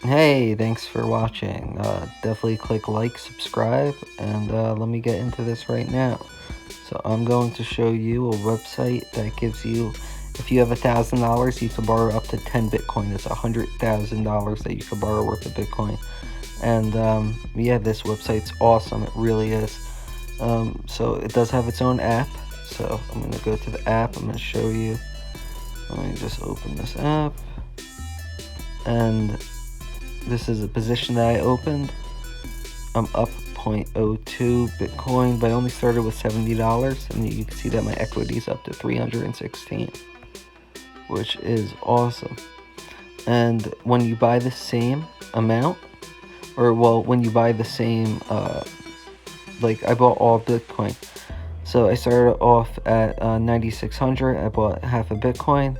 Hey, thanks for watching. Definitely click like, subscribe, and let me get into this right now. So I'm going to show you a website that gives you, if you have $1,000, you can borrow up to 10 Bitcoin. It's $100,000 that you can borrow worth of Bitcoin. And yeah, this website's awesome. It really is. So it does have its own app. So I'm going to go to the app. I'm going to show you. Let me just open this app. And this is a position that I opened. I'm up 0.02 Bitcoin, but I only started with $70, and you can see that my equity is up to 316, which is awesome. And when you buy the same amount, or well, when you buy the same, like I bought all Bitcoin. So I started off at 9,600. I bought half a Bitcoin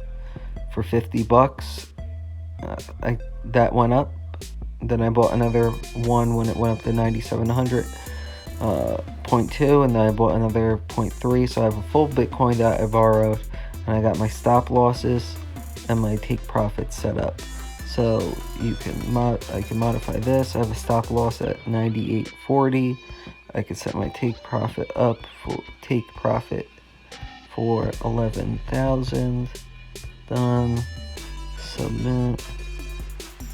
for $50. That went up. Then I bought another one when it went up to 9,700, 0.2, and then I bought another 0.3. So I have a full Bitcoin that I borrowed, and I got my stop losses and my take profit set up. So you can I can modify this. I have a stop loss at 98.40. I can set my take profit up for 11,000. Done. Submit.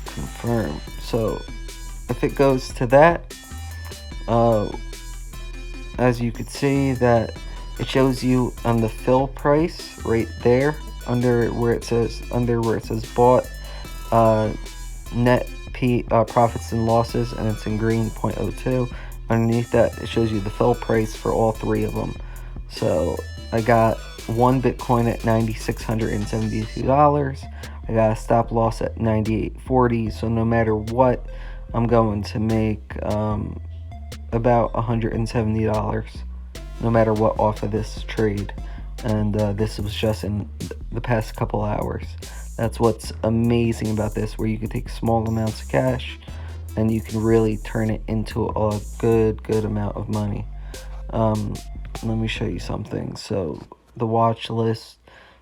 Confirm. So if it goes to that, as you could see that it shows you on the fill price right there under where it says bought, net profits and losses, and it's in green 0.02. Underneath that it shows you the fill price for all three of them. So I got one Bitcoin at $9,672. I got a stop loss at 98.40. So no matter what, I'm going to make about $170 no matter what off of this trade. And this was just in the past couple hours. That's what's amazing about this, where you can take small amounts of cash and you can really turn it into a good amount of money. Let me show you something. So the watch list.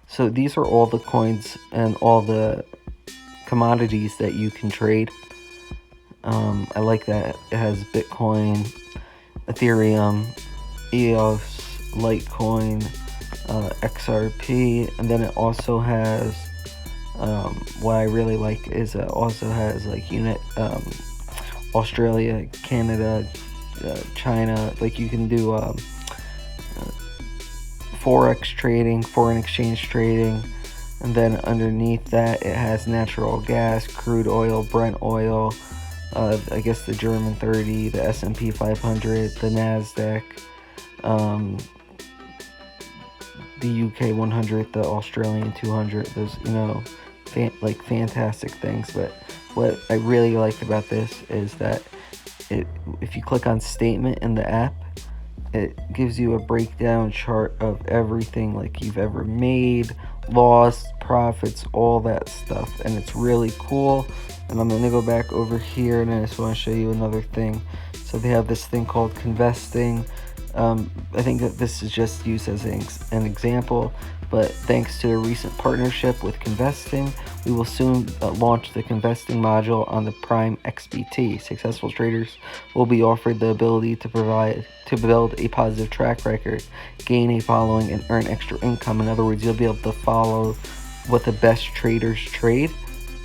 So these are all the coins and all the commodities that you can trade. I like that it has Bitcoin, Ethereum, EOS, Litecoin, XRP, and then it also has, what I really like is it also has like Australia, Canada, China. Like you can do forex trading, foreign exchange trading, and then underneath that it has natural gas, crude oil, Brent oil, I guess the German 30, the S&P 500, the NASDAQ, the UK 100, the Australian 200. Those, fantastic things. But what I really like about this is that if you click on statement in the app, it gives you a breakdown chart of everything like you've ever made, lost, profits, all that stuff. And it's really cool. And I'm going to go back over here, and I just want to show you another thing. So they have this thing called Convesting. I think that this is just used as an example, but thanks to a recent partnership with Convesting, we will soon launch the Convesting module on the PrimeXBT. Successful traders will be offered the ability to build a positive track record, gain a following, and earn extra income. In other words, you'll be able to follow what the best traders trade,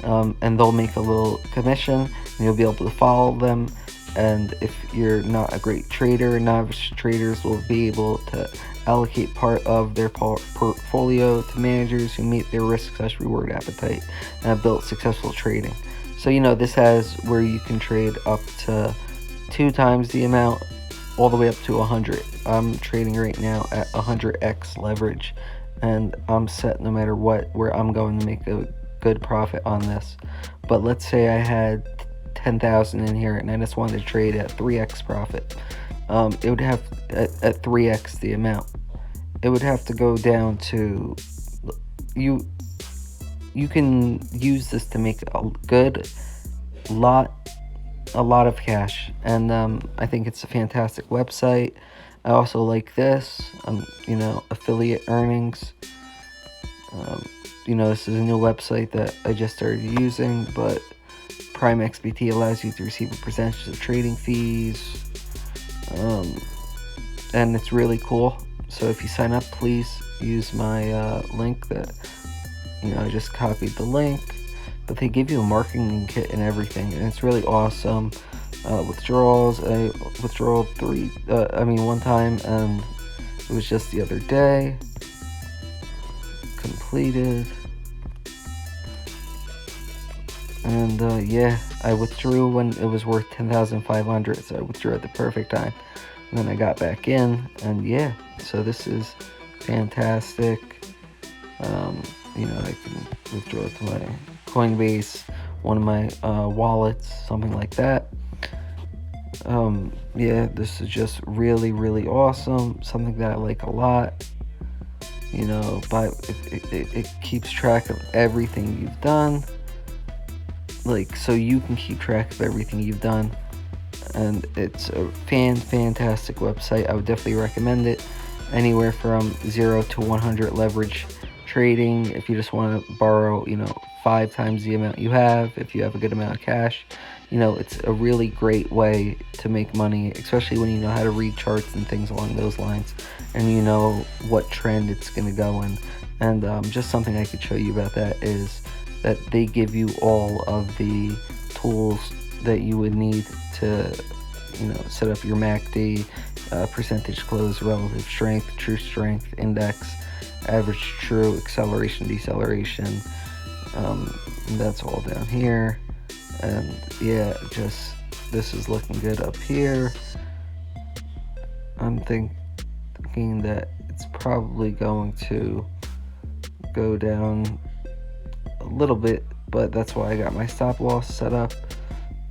and they'll make a little commission, and you'll be able to follow them. And if you're not a great trader, novice traders will be able to allocate part of their portfolio to managers who meet their risk/reward appetite and have built successful trading. So, this has where you can trade up to 2 times the amount, all the way up to 100. I'm trading right now at 100x leverage, and I'm set no matter what, where I'm going to make a good profit on this. But let's say I had 10,000 in here and I just wanted to trade at 3x profit. It would have at 3x the amount. It would have to go down to you can use this to make a lot of cash, and I think it's a fantastic website. I also like this, affiliate earnings. This is a new website that I just started using, but PrimeXBT allows you to receive a percentage of trading fees, and it's really cool. So if you sign up, please use my link that, I just copied the link. But they give you a marketing kit and everything, and it's really awesome. Withdrawals, I withdrawed one time, and it was just the other day. Completed. And yeah, I withdrew when it was worth 10,500, so I withdrew at the perfect time. And then I got back in, and yeah, so this is fantastic. I can withdraw to my Coinbase, one of my wallets, something like that. Yeah, this is just really, really awesome. Something that I like a lot. But it keeps track of everything you've done. So you can keep track of everything you've done. And it's a fantastic website. I would definitely recommend it. Anywhere from 0 to 100 leverage trading. If you just want to borrow, 5 times the amount you have, if you have a good amount of cash, it's a really great way to make money, especially when you know how to read charts and things along those lines, and you know what trend it's going to go in. And just something I could show you about that is that they give you all of the tools that you would need to, set up your MACD, percentage close, relative strength, true strength, index, average true, acceleration, deceleration. That's all down here. And yeah, this is looking good up here. I'm thinking that it's probably going to go down a little bit, but that's why I got my stop loss set up.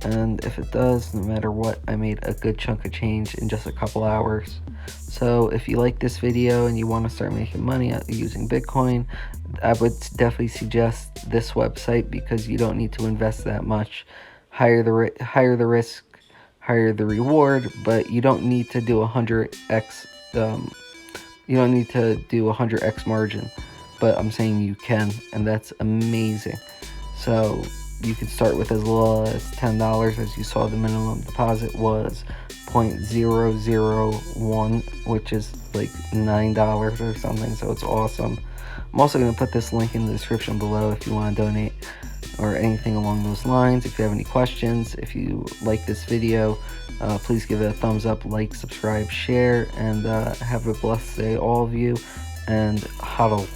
And if it does, no matter what, I made a good chunk of change in just a couple hours. So if you like this video and you want to start making money using Bitcoin, I would definitely suggest this website, because you don't need to invest that much. Higher the risk, higher the reward, but you don't need to do 100x. You don't need to do 100x margin, but I'm saying you can, and that's amazing. So you can start with as little as $10. As you saw, the minimum deposit was 0.001, which is like $9 or something, so it's awesome. I'm also going to put this link in the description below if you want to donate or anything along those lines. If you have any questions, if you like this video, please give it a thumbs up, like, subscribe, share, and have a blessed day, all of you, and hodl.